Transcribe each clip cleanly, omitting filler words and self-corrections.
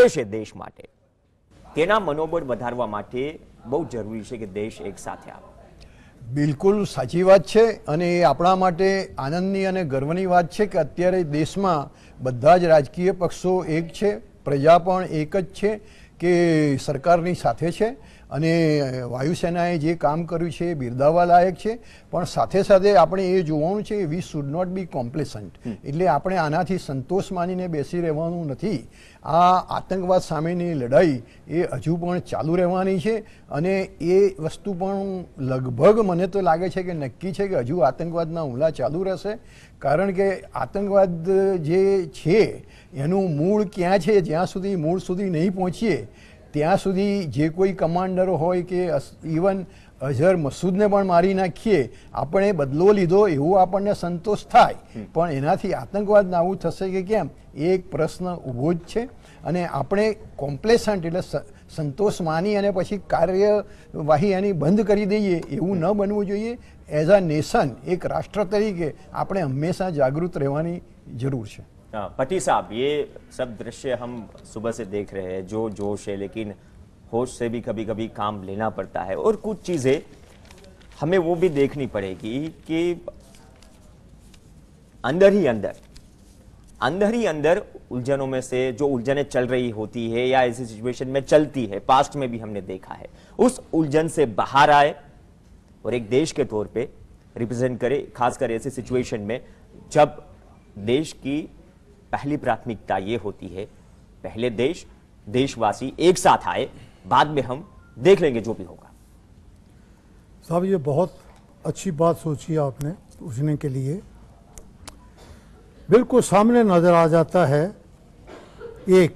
ઘટે છે દેશ માટે, તેના મનોબળ વધારવા માટે બહુ જરૂરી છે કે દેશ એક સાથે આવે. બિલકુલ સાચી વાત છે અને એ આપણા માટે આનંદની અને ગર્વની વાત છે કે અત્યારે દેશમાં બધા જ રાજકીય પક્ષો એક છે, પ્રજા પણ એક જ છે કે સરકારની સાથે છે અને વાયુસેનાએ જે કામ કર્યું છે એ બિરદાવવા લાયક છે. પણ સાથે સાથે આપણે એ જોવાનું છે કે વી શુડ નોટ બી કોમ્પ્લેસન્ટ, એટલે આપણે આનાથી સંતોષ માનીને બેસી રહેવાનું નથી. આ આતંકવાદ સામેની લડાઈ એ હજુ પણ ચાલુ રહેવાની છે અને એ વસ્તુ પણ લગભગ મને તો લાગે છે કે નક્કી છે કે હજુ આતંકવાદના હુમલા ચાલુ રહેશે. કારણ કે આતંકવાદ જે છે એનું મૂળ ક્યાં છે, જ્યાં સુધી મૂળ સુધી નહીં પહોંચીએ ત્યાં સુધી જે કોઈ કમાન્ડર હોય કે ઇવન અઝહર મસૂદને પણ મારી નાખીએ, આપણે બદલો લીધો એવું આપણને સંતોષ થાય, પણ એનાથી આતંકવાદ નાબૂદ થશે કે કેમ એ એક પ્રશ્ન ઊભો જ છે. અને આપણે કોમ્પ્લેસન્ટ એટલે સંતોષ માની અને પછી કાર્યવાહી એની બંધ કરી દઈએ એવું ન બનવું જોઈએ. એઝ અ નેશન, એક રાષ્ટ્ર તરીકે આપણે હંમેશા જાગૃત રહેવાની જરૂર છે. पति साहब, ये सब दृश्य हम सुबह से देख रहे हैं, जो जोश है, लेकिन होश से भी कभी कभी काम लेना पड़ता है और कुछ चीजें हमें वो भी देखनी पड़ेगी कि अंदर ही अंदर उलझनों में से जो उलझनें चल रही होती है या ऐसी सिचुएशन में चलती है, पास्ट में भी हमने देखा है, उस उलझन से बाहर आए और एक देश के तौर पे रिप्रेजेंट करे, खासकर ऐसे सिचुएशन में जब देश की पहली प्राथमिकता ये होती है पहले देशवासी एक साथ आए, बाद में हम देख लेंगे जो भी होगा. साहब, ये बहुत अच्छी बात सोची आपने पूछने के लिए. बिल्कुल सामने नजर आ जाता है, एक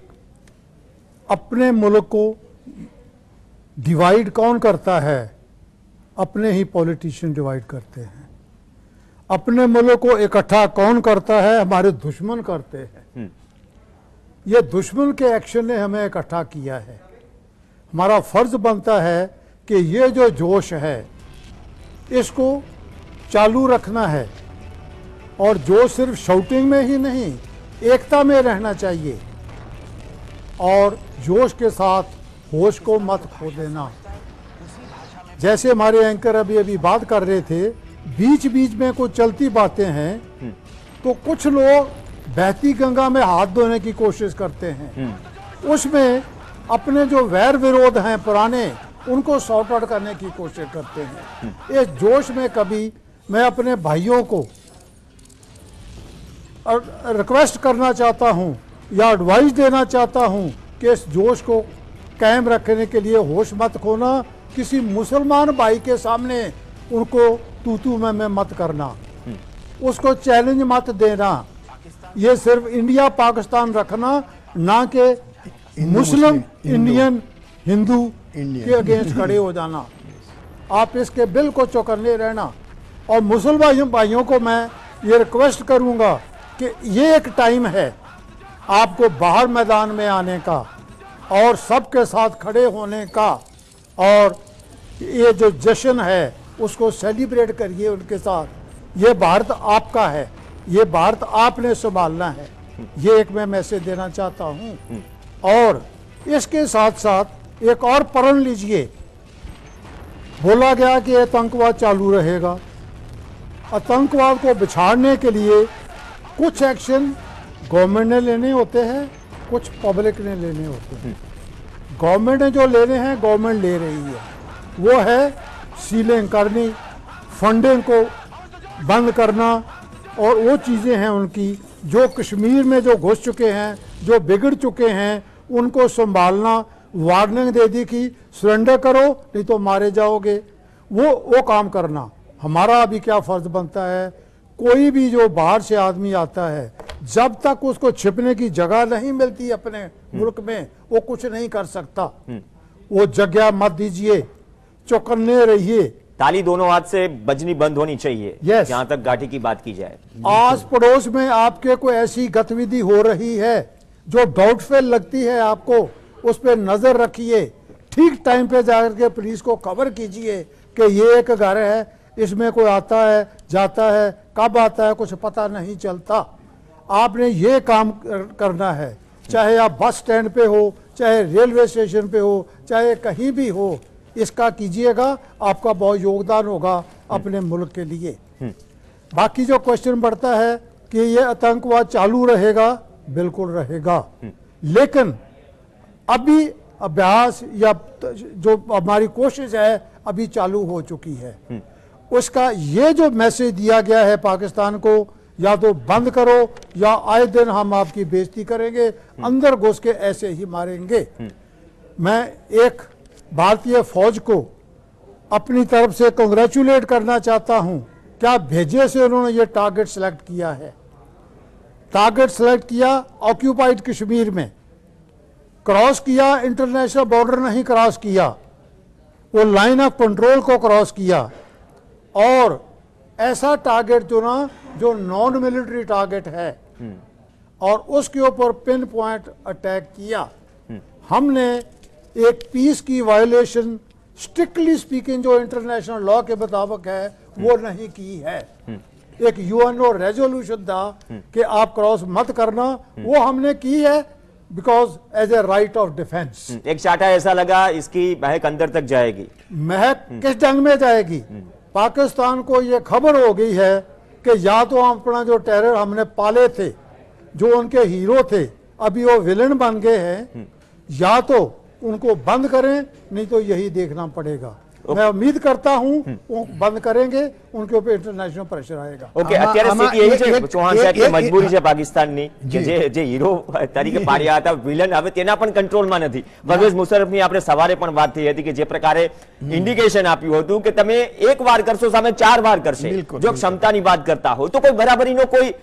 अपने मुल्क को डिवाइड कौन करता है? अपने ही पॉलिटिशियन डिवाइड करते हैं. अपने मुल्क को इकट्ठा कौन करता है? हमारे दुश्मन करते हैं. ये दुश्मन के एक्शन ने हमें इकट्ठा किया है. हमारा फर्ज बनता है कि ये जो जोश है इसको चालू रखना है और जो सिर्फ शाउटिंग में ही नहीं, एकता में रहना चाहिए और जोश के साथ होश को मत खो देना. जैसे हमारे एंकर अभी बात कर रहे थे, बीच बीच में कुछ चलती बातें हैं तो कुछ लोग बहती गंगा में हाथ धोने की कोशिश करते हैं. उसमें अपने जो वैर विरोध हैं पुराने, उनको सॉर्ट आउट करने की कोशिश करते हैं. इस जोश में कभी मैं अपने भाइयों को रिक्वेस्ट करना चाहता हूं या एडवाइस देना चाहता हूं कि इस जोश को कायम रखने के लिए होश मत खोना. किसी मुसलमान भाई के सामने उनको तू मैं मत करना, उसको चैलेंज मत देना. ये सिर्फ इंडिया पाकिस्तान रखना, ना कि मुस्लिम इंडियन हिंदू के अगेंस्ट खड़े हो जाना. आप इसके बिल्कुल चौकन्ने रहना. और मुसलमान भाइयों को मैं ये रिक्वेस्ट करूंगा कि ये एक टाइम है आपको बाहर मैदान में आने का और सबके साथ खड़े होने का, और ये जो जश्न है उसको सेलिब्रेट करिए उनके साथ. ये भारत आपका है, ये भारत आपने संभालना है. ये एक मैं मैसेज देना चाहता हूँ. और इसके साथ साथ एक और प्रण लीजिए. बोला गया कि आतंकवाद चालू रहेगा. आतंकवाद को बिछाड़ने के लिए कुछ एक्शन गवर्नमेंट ने लेने होते हैं, कुछ पब्लिक ने लेने होते हैं. गवर्नमेंट ने जो लेने हैं गवर्नमेंट ले रही है, वो है सीलिंग करनी, फंडिंग को बंद करना और वो चीज़ें हैं उनकी जो कश्मीर में जो घुस चुके हैं, जो बिगड़ चुके हैं, उनको संभालना. वार्निंग दे दी कि सरेंडर करो नहीं तो मारे जाओगे. वो काम करना. हमारा अभी क्या फ़र्ज बनता है, कोई भी जो बाहर से आदमी आता है, जब तक उसको छिपने की जगह नहीं मिलती अपने मुल्क में, वो कुछ नहीं कर सकता. वो जगह मत दीजिए, चौकन्ने रहिए. ताली दोनों हाथ से बजनी बंद होनी चाहिए. yes. जहां तक घाटी की बात की जाए, आस पड़ोस में आपके कोई ऐसी गतिविधि हो रही है जो डाउटफुल लगती है आपको, उस पर नजर रखिए. ठीक टाइम पे जाकर के पुलिस को खबर कीजिए कि ये एक घर है, इसमें कोई आता है जाता है, कब आता है कुछ पता नहीं चलता. आपने ये काम करना है. चाहे आप बस स्टैंड पे हो, चाहे रेलवे स्टेशन पे हो, चाहे कहीं भी हो, इसका कीजिएगा, आपका बहुत योगदान होगा अपने मुल्क के लिए। बाकी जो क्वेश्चन बढ़ता है कि ये आतंकवाद चालू रहेगा, बिल्कुल रहेगा, लेकिन अभी अभ्यास या जो हमारी कोशिश है अभी चालू हो चुकी है। उसका ये जो मैसेज दिया गया है पाकिस्तान को, या तो बंद करो या आए दिन हम आपकी बेइज्जती करेंगे, अंदर घुस के ऐसे ही मारेंगे। मैं एक भारतीय फौज को अपनी तरफ से कंग्रेचुलेट करना चाहता हूं, क्या भेजे से उन्होंने ये टारगेट सेलेक्ट किया है। टारगेट सेलेक्ट किया ऑक्यूपाइड कश्मीर में, क्रॉस किया, इंटरनेशनल बॉर्डर नहीं क्रॉस किया, वो लाइन ऑफ कंट्रोल को क्रॉस किया, और ऐसा टारगेट चुना जो नॉन मिलिट्री टारगेट है, और उसके ऊपर पिन पॉइंट अटैक किया। हमने एक पीस की वायलेशन स्ट्रिक्टली स्पीकिंग जो इंटरनेशनल लॉ के मुताबिक है वो नहीं की है। एक यूएनओ रेजोल्यूशन था कि आप क्रॉस मत करना, वो हमने की है because as a right of defence. एक चाटा ऐसा लगा इसकी महक अंदर तक जाएगी। महक किस ढंग में जाएगी? पाकिस्तान को ये खबर हो गई है कि या तो हम अपना जो टेरर हमने पाले थे, जो उनके हीरो थे, अभी वो विलन बन गए हैं, या तो उनको बंद करें, नहीं तो यही देखना पड़ेगा। मैं उम्मीद करता हूं वो बंद करेंगे, उनके ऊपर इंटरनेशनल प्रेशर आएगा। ઓકે, અત્યારે સ્થિતિ એવી છે ચૌહાણ સાહેબ કે મજબૂરી છે પાકિસ્તાનની કે જે હીરો તરીકે પાડ્યા હતા વિલન હવે તેના પણ કંટ્રોલમાં નથી। પરવેઝ મુશર્રફની આપણે સવારે પણ વાત થઈ હતી કે જે પ્રકારે ઇન્ડિકેશન આપ્યું હતું કે તમે એક વાર કરશો સામે 4 વાર કરશે। જો ક્ષમતાની વાત કરતા હો તો કોઈ બરાબરીનો કોઈ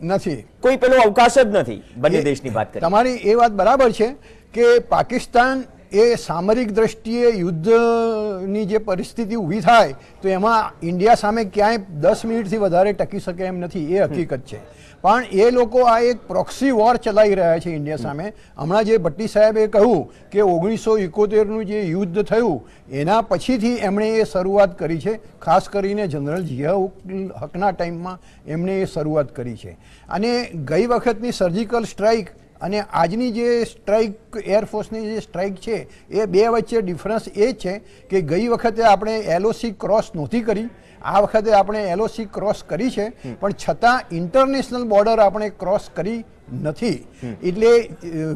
નથી, કોઈ પેલો અવકાશ જ નથી બંને દેશની વાત કરી। તમારી એ વાત બરાબર છે કે પાકિસ્તાન એ સામરિક દ્રષ્ટિએ યુદ્ધની જે પરિસ્થિતિ ઊભી થાય તો એમાં ઇન્ડિયા સામે ક્યાંય 10 મિનિટથી વધારે ટકી શકે એમ નથી, એ હકીકત છે। પણ એ લોકો આ એક પ્રોક્સી વોર ચલાવી રહ્યા છે ઇન્ડિયા સામે। હમણાં જે ભટ્ટી સાહેબે કહ્યું કે 1971નું જે યુદ્ધ થયું એના પછીથી એમણે એ શરૂઆત કરી છે, ખાસ કરીને જનરલ ઝિયા હકના ટાઈમમાં એમણે એ શરૂઆત કરી છે। અને ગઈ વખતની સર્જિકલ સ્ટ્રાઇક અને આજની જે સ્ટ્રાઇક એરફોર્સની જે સ્ટ્રાઇક છે એ બે વચ્ચે ડિફરન્સ એ છે કે ગઈ વખતે આપણે એલઓસી ક્રોસ નહોતી કરી, આ વખતે આપણે એલઓસી ક્રોસ કરી છે, પણ છતાં ઇન્ટરનેશનલ બોર્ડર આપણે ક્રોસ કરી નથી। એટલે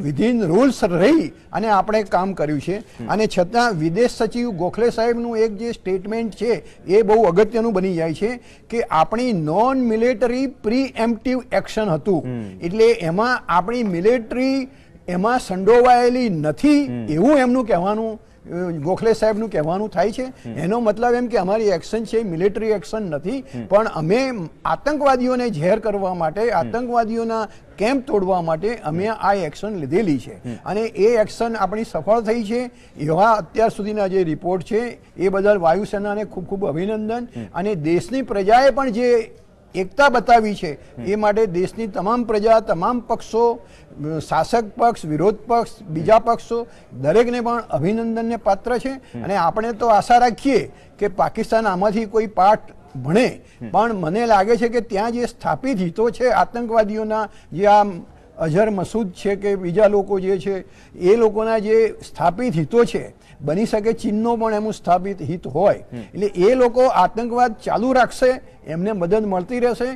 વિધિન રૂલ્સ રહી અને આપણે કામ કર્યું છે। અને છતાં વિદેશ સચિવ ગોખલે સાહેબનું એક જે સ્ટેટમેન્ટ છે એ બહુ અગત્યનું બની જાય છે કે આપણી નોન મિલિટરી પ્રી એમ્પ્ટિવ એક્શન હતું, એટલે એમાં આપણી મિલિટરી એમાં સંડોવાયેલી નથી એવું એમનું કહેવાનું, ગોખલે સાહેબનું કહેવાનું થાય છે। એનો મતલબ એમ કે અમારી એક્શન છે મિલિટરી એક્શન નથી, પણ અમે આતંકવાદીઓને ઝેર કરવા માટે, આતંકવાદીઓના કેમ્પ તોડવા માટે અમે આ એક્શન લીધેલી છે અને એ એક્શન આપણી સફળ થઈ છે। એવા અત્યાર સુધીના જે રિપોર્ટ છે એ બદલ વાયુસેનાને ખૂબ ખૂબ અભિનંદન। અને દેશની પ્રજાએ પણ જે એકતા બતાવી છે એ માટે દેશની તમામ પ્રજા, તમામ પક્ષો, શાસક પક્ષ, વિરોધ પક્ષ, બીજા પક્ષો દરેકને પણ અભિનંદનને પાત્ર છે। અને આપણે તો આશા રાખીએ કે પાકિસ્તાન આમાંથી કોઈ પાઠ ભણે, પણ મને લાગે છે કે ત્યાં જે સ્થાપિત હિતો છે આતંકવાદીઓના, જે આ અઝહર મસૂદ છે કે બીજા લોકો જે છે એ લોકોના જે સ્થાપિત હિતો છે, બની શકે ચીનનો પણ એનું સ્થાપિત હિત હોય, એટલે એ લોકો આતંકવાદ ચાલુ રાખશે, એમને મદદ મળતી રહેશે।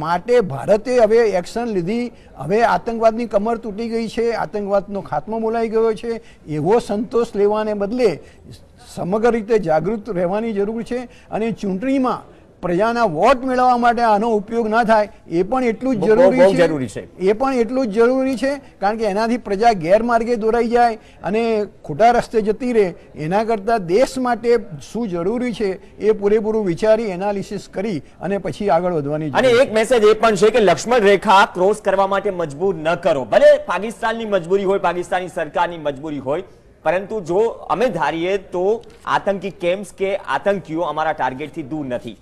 માટે ભારતે હવે એક્શન લીધી, હવે આતંકવાદની કમર તૂટી ગઈ છે, આતંકવાદનો ખાત્મો બોલાઈ ગયો છે, એવો સંતોષ લેવાને બદલે સમગ્ર રીતે જાગૃત રહેવાની જરૂર છે। અને ચૂંટણીમાં પ્રજાના વોટ મેળવવા માટે આનો ઉપયોગ ના થાય એ પણ એટલું જ જરૂરી છે, એ પણ એટલું જ જરૂરી છે, કારણ કે એનાથી પ્રજા ગેરમાર્ગે દોરાઈ જાય અને ખોટા રસ્તે જતી રહે। એના કરતાં દેશ માટે શું જરૂરી છે એ પૂરેપૂરું વિચારી, એનાલિસિસ કરી અને પછી આગળ વધવાની અને એક મેસેજ એ પણ છે કે લક્ષ્મણ રેખા ક્રોસ કરવા માટે મજબૂર ન કરો। ભલે પાકિસ્તાનની મજબૂરી હોય, પાકિસ્તાની સરકારની મજબૂરી હોય, પરંતુ જો અમે ધારીએ તો આતંકી કેમ્પ્સ કે आतंकियों हमारा टारगेट थी दूर नहीं।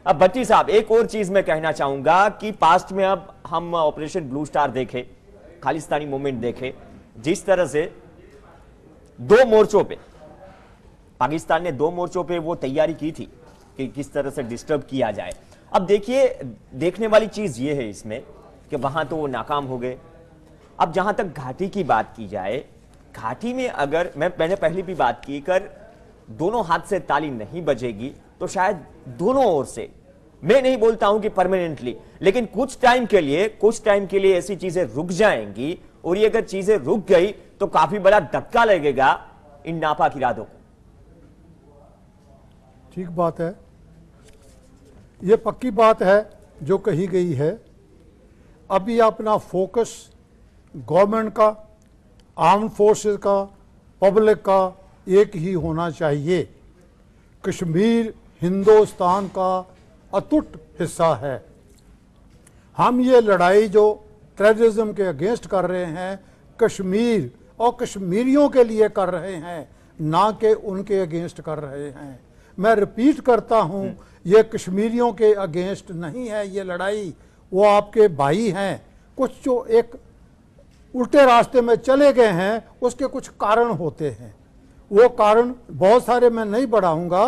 अब भट्टी साहब एक और चीज मैं कहना चाहूंगा कि पास्ट में अब हम ऑपरेशन ब्लू स्टार देखे, खालिस्तानी मूवमेंट देखे, जिस तरह से 2 मोर्चों पे पाकिस्तान ने 2 मोर्चों पे वो तैयारी की थी कि किस तरह से डिस्टर्ब किया जाए। अब देखिए, देखने वाली चीज ये है इसमें कि वहां तो वो नाकाम हो गए, अब जहां तक घाटी की बात की जाए, घाटी में अगर मैंने पहले भी बात की कर दोनों हाथ से ताली नहीं बजेगी तो शायद दोनों ओर से, मैं नहीं बोलता हूं कि परमानेंटली, लेकिन कुछ टाइम के लिए ऐसी चीजें रुक जाएंगी, और ये अगर चीजें रुक गई तो काफी बड़ा धक्का लगेगा इन नापाक इरादों को। ठीक बात है, ये पक्की बात है जो कही गई है। अभी अपना फोकस गवर्नमेंट का, आर्म्ड फोर्सेस का, पब्लिक का एक ही होना चाहिए। कश्मीर हिंदुस्तान का अटूट हिस्सा है। हम ये लड़ाई जो टेररिज्म के अगेंस्ट कर रहे हैं, कश्मीर और कश्मीरियों के लिए कर रहे हैं, ना कि उनके अगेंस्ट कर रहे हैं। मैं रिपीट करता हूं, ये कश्मीरियों के अगेंस्ट नहीं है ये लड़ाई, वो आपके भाई हैं। कुछ जो एक उल्टे रास्ते में चले गए हैं, उसके कुछ कारण होते हैं। वो कारण बहुत सारे मैं नहीं बढ़ाऊंगा।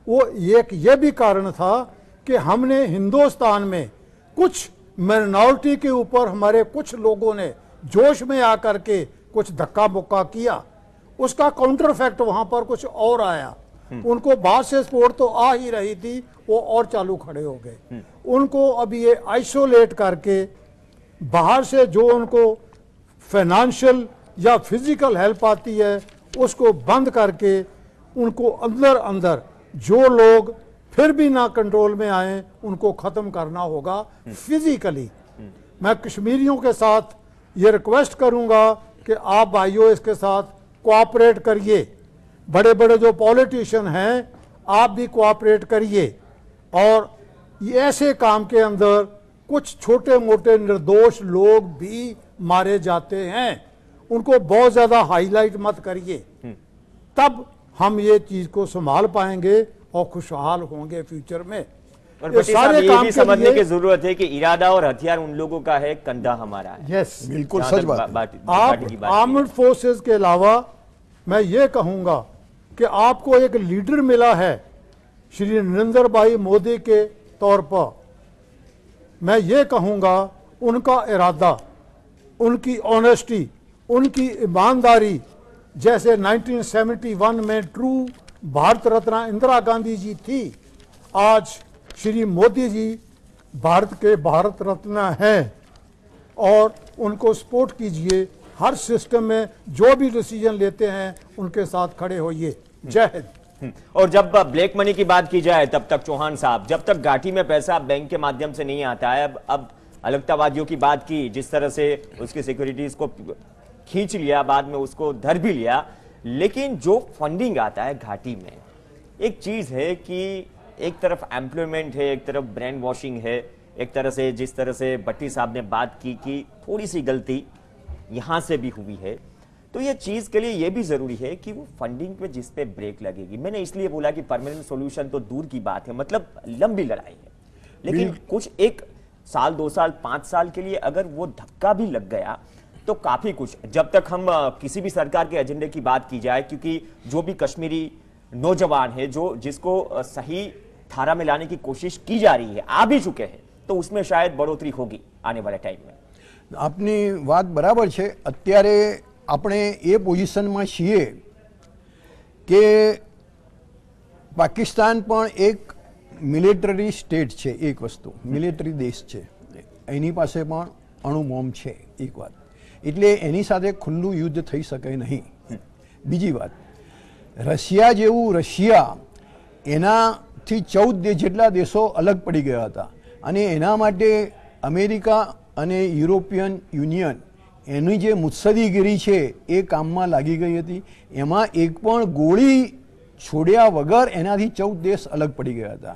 वो एक ये भी कारण था कि हमने हिंदुस्तान में कुछ माइनॉरिटी के ऊपर हमारे कुछ लोगों ने जोश में आकर के कुछ धक्का मुक्का किया, उसका काउंटर फैक्ट वहां पर कुछ और आया। उनको बाहर से सपोर्ट तो आ ही रही थी, वो और चालू खड़े हो गए। उनको अभी ये आइसोलेट करके बाहर से जो उनको फाइनेंशियल या फिजिकल हेल्प आती है उसको बंद करके उनको अंदर अंदर जो लोग फिर भी ना कंट्रोल में आए उनको खत्म करना होगा फिजिकली। मैं कश्मीरियों के साथ ये रिक्वेस्ट करूंगा कि आप भाइयों इसके साथ कोऑपरेट करिए। बड़े बड़े जो पॉलिटिशियन हैं आप भी कोऑपरेट करिए। और ये ऐसे काम के अंदर कुछ छोटे मोटे निर्दोष लोग भी मारे जाते हैं, उनको बहुत ज्यादा हाईलाइट मत करिए, तब हम ये चीज को संभाल पाएंगे और खुशहाल होंगे फ्यूचर में। और ये काम भी समझने की जरूरत है कि इरादा और हथियार उन लोगों का है, कंधा हमारा है। यस, बिल्कुल सच बात। आप आर्म्ड फोर्सेस के अलावा मैं ये कहूंगा कि आपको एक लीडर मिला है श्री नरेंद्र भाई मोदी के तौर पर। मैं ये कहूंगा उनका इरादा, उनकी ऑनेस्टी, उनकी ईमानदारी, जैसे 1971 में ट्रू भारत रत्न इंदिरा गांधी जी थी, आज श्री मोदी जी भारत के भारत रत्न हैं। और उनको सपोर्ट कीजिए, हर सिस्टम में जो भी डिसीजन लेते हैं उनके साथ खड़े होइए। जय हिंद। और जब ब्लैक मनी की बात की जाए तब तक चौहान साहब, जब तक घाटी में पैसा बैंक के माध्यम से नहीं आता है, अब अलगतावादियों की बात की, जिस तरह से उसकी सिक्योरिटीज को खींच लिया, बाद में उसको धर भी लिया, लेकिन जो फंडिंग आता है घाटी में, एक चीज है कि एक तरफ एम्प्लॉयमेंट है, एक तरफ ब्रांड वॉशिंग है, एक तरह से जिस तरह से भट्टी साहब ने बात की कि थोड़ी सी गलती यहां से भी हुई है, तो ये चीज के लिए ये भी जरूरी है कि वो फंडिंग पे जिस पे ब्रेक लगेगी। मैंने इसलिए बोला कि परमानेंट सॉल्यूशन तो दूर की बात है, मतलब लंबी लड़ाई है, लेकिन कुछ 1 साल 2 साल 5 साल के लिए अगर वो धक्का भी लग गया तो काफी कुछ, जब तक हम किसी भी सरकार के एजेंडे की बात की जाए, क्योंकि जो भी कश्मीरी नौजवान है जो जिसको सही धारा में लाने की कोशिश की जा रही है, आ भी चुके हैं, तो उसमें शायद बढ़ोतरी होगी आने वाले टाइम में। આપની વાત બરાબર છે। અત્યારે આપણે એ પોઝિશનમાં છીએ કે પાકિસ્તાન પણ એક મિલિટરી સ્ટેટ છે, એક વસ્તુ મિલિટરી દેશ છે, એની પાસે પણ અણુબોમ્બ છે, એક વાત, એટલે એની સાથે ખુલ્લું યુદ્ધ થઈ શકે નહીં। બીજી વાત, રશિયા જેવું, રશિયા એનાથી 14 જેટલા દેશો અલગ પડી ગયા હતા અને એના માટે અમેરિકા અને યુરોપિયન યુનિયન એની જે મુત્સદીગીરી છે એ કામમાં લાગી ગઈ હતી। એમાં એક પણ ગોળી છોડ્યા વગર એનાથી 14 દેશ અલગ પડી ગયા હતા।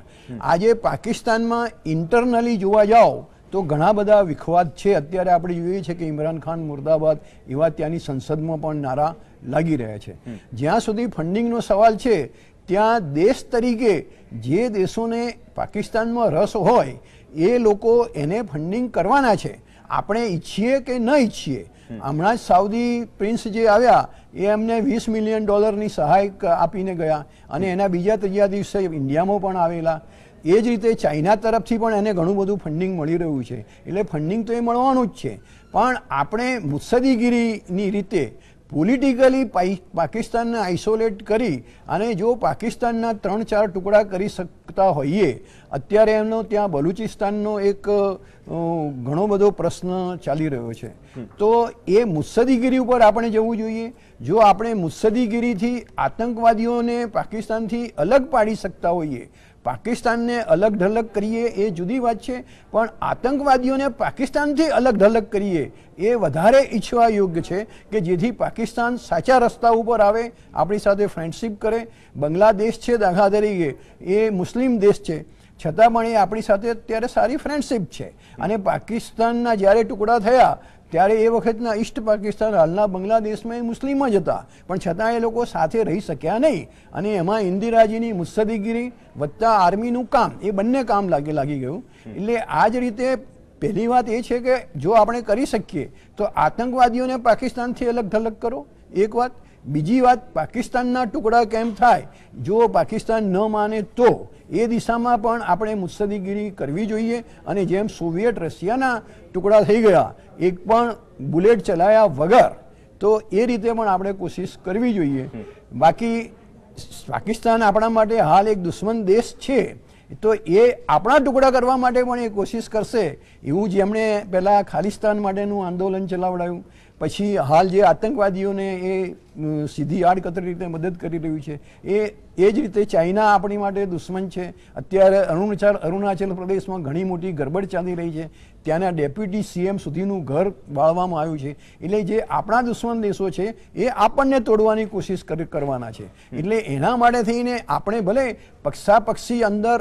આજે પાકિસ્તાનમાં ઇન્ટરનલી જોવા જાઓ તો ઘણા બધા વિખવાદ છે। અત્યારે આપણે જોઈએ છે કે ઇમરાન ખાન મુર્દાબાદ એવા ત્યાંની સંસદમાં પણ નારા લાગી રહ્યા છે। જ્યાં સુધી ફંડિંગનો સવાલ છે ત્યાં દેશ તરીકે જે દેશોને પાકિસ્તાનમાં રસ હોય એ લોકો એને ફંડિંગ કરવાના છે। આપણે ઈચ્છીએ કે ન ઈચ્છીએ, હમણાં જ સાઉદી પ્રિન્સ જે આવ્યા એ એમને $20 મિલિયન સહાય આપીને ગયા અને એના બીજા ત્રીજા દિવસે ઇન્ડિયામાં પણ આવેલા। એ જ રીતે ચાઇના તરફથી પણ એને ઘણું બધું ફંડિંગ મળી રહ્યું છે. એટલે ફંડિંગ તો એ મળવાનું જ છે, પણ આપણે મુત્સદીગીરીની રીતે પોલિટિકલી પાકિસ્તાનને આઇસોલેટ કરી અને જો પાકિસ્તાનના 3-4 ટુકડા કરી શકતા હોઈએ, અત્યારે એમનો ત્યાં બલુચિસ્તાનનો એક ઘણો બધો પ્રશ્ન ચાલી રહ્યો છે, તો એ મુત્સદીગીરી ઉપર આપણે જવું જોઈએ. જો આપણે મુત્સદીગીરીથી આતંકવાદીઓને પાકિસ્તાનથી અલગ પાડી શકતા હોઈએ, પાકિસ્તાનને અલગ ઢલગ કરીએ એ જુદી વાત છે, પણ આતંકવાદીઓને પાકિસ્તાનથી અલગ ઢલગ કરીએ એ વધારે ઈચ્છવા યોગ્ય છે કે જેથી પાકિસ્તાન સાચા રસ્તા ઉપર આવે, આપણી સાથે ફ્રેન્ડશીપ કરે. બાંગ્લાદેશ છે દાખલા તરીકે, એ મુસ્લિમ દેશ છે, છતાં પણ એ આપણી સાથે અત્યારે સારી ફ્રેન્ડશીપ છે. અને પાકિસ્તાનના જ્યારે ટુકડા થયા ત્યારે એ વખતના ઈસ્ટ પાકિસ્તાન, હાલના બાંગ્લાદેશમાં એ મુસ્લિમ જ હતા, પણ છતાં એ લોકો સાથે રહી શક્યા નહીં. અને એમાં ઇન્દિરાજીની મુત્સદીગીરી વત્તા આર્મીનું કામ, એ બંને કામ લાગી ગયું. એટલે આ જ રીતે પહેલી વાત એ છે કે જો આપણે કરી શકીએ તો આતંકવાદીઓને પાકિસ્તાનથી અલગ થલગ કરો, એક વાત. બીજી વાત, પાકિસ્તાનના ટુકડા કેમ થાય, જો પાકિસ્તાન ન માને તો એ દિશામાં પણ આપણે મુત્સદીગીરી કરવી જોઈએ. અને જેમ સોવિયત રશિયાના ટુકડા થઈ ગયા એક પણ બુલેટ ચલાયા વગર, તો એ રીતે પણ આપણે કોશિશ કરવી જોઈએ. બાકી પાકિસ્તાન આપણા માટે હાલ એક દુશ્મન દેશ છે, તો એ આપણા ટુકડા કરવા માટે પણ એ કોશિશ કરશે. એવું જ એમણે પહેલાં ખાલિસ્તાન માટેનું આંદોલન ચલાવડાયું, પછી હાલ જે આતંકવાદીઓને એ સીધી આડકતરી રીતે મદદ કરી રહ્યું છે, એ જ રીતે ચાઇના આપણી માટે દુશ્મન છે. અત્યારે અરુણાચલ પ્રદેશમાં ઘણી મોટી ગરબડ ચાલી રહી છે, ત્યાંના ડેપ્યુટી CM સુધીનું ઘર બાળવામાં આવ્યું છે. એટલે જે આપણા દુશ્મન દેશો છે એ આપણને તોડવાની કોશિશ કરવાના છે. એટલે એના માટે થઈને આપણે ભલે પક્ષાપક્ષી અંદર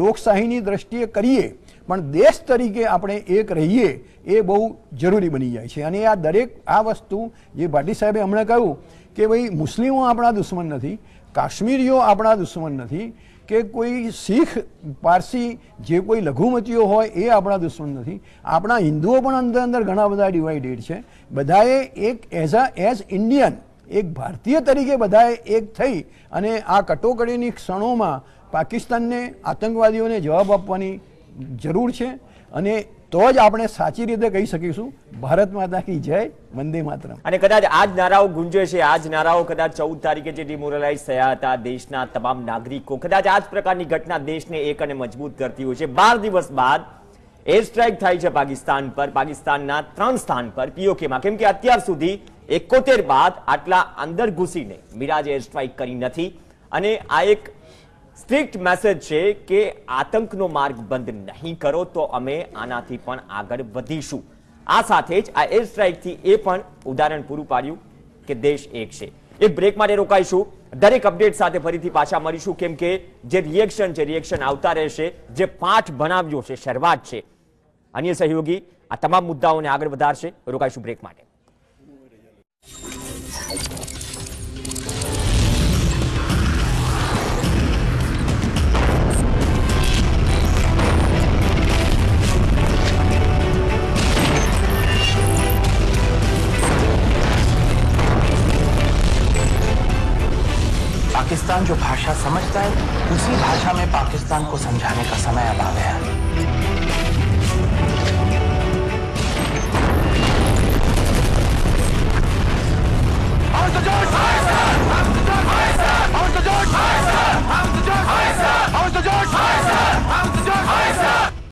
લોકશાહીની દ્રષ્ટિએ કરીએ, પણ દેશ તરીકે આપણે એક રહીએ એ બહુ જરૂરી બની જાય છે. અને આ દરેક આ વસ્તુ જે ભાટી સાહેબે હમણાં કહ્યું કે ભાઈ મુસ્લિમો આપણા દુશ્મન નથી, કાશ્મીરીઓ આપણા દુશ્મન નથી, કે કોઈ શીખ પારસી જે કોઈ લઘુમતીઓ હોય એ આપણા દુશ્મન નથી. આપણા હિન્દુઓ પણ અંદર ઘણા બધા ડિવાઇડેડ છે. બધાએ એક એઝ ઇન્ડિયન, એક ભારતીય તરીકે બધાએ એક થઈ અને આ કટોકટીની ક્ષણોમાં પાકિસ્તાનને, આતંકવાદીઓને જવાબ આપવાની જરૂર છે. અને તો જ આપણે સાચી રીતે કહી શકીશું ભારત માતા કી જય, વંદે માતરમ. અને કદાચ આ જ નારાઓ ગુંજે છે, આ જ નારાઓ કદાચ 14 તારીખે જે ડિમોરલાઇઝ થયા હતા દેશના તમામ નાગરિકો, કદાચ આ જ પ્રકારની ઘટના દેશને એક અને મજબૂત કરતી હોય છે. 12 દિવસ બાદ એર સ્ટ્રાઇક થાય છે પાકિસ્તાન પર, પાકિસ્તાનના 3 સ્થાન પર POKમાં, કેમ કે અત્યાર સુધી 71 બાદ આટલા અંદર ઘૂસીને મિરાજ એર સ્ટ્રાઇક કરી નથી. અને આ એક સ્ટ્રિક્ટ મેસેજ છે કે આતંકનો માર્ગ બંધ નહીં કરો તો અમે આનાથી પણ આગળ વધીશું. આ સાથે જ આ એર સ્ટ્રાઇકથી એ પણ ઉદાહરણ પૂરું પાડ્યું કે દેશ એક છે. એક બ્રેક માટે રોકાઈશું, દરેક અપડેટ સાથે ફરીથી પાછા મળીશું, કેમ કે જે રિએક્શન આવતા રહેશે, જે પાઠ ભણાવ્યો છે, શરૂઆત છે, અન્ય સહયોગી આ તમામ મુદ્દાઓને આગળ વધારશે. રોકાઈશું બ્રેક માટે. पाकिस्तान जो भाषा समझता है उसी भाषा में पाकिस्तान को समझाने का समय अब आ गया है.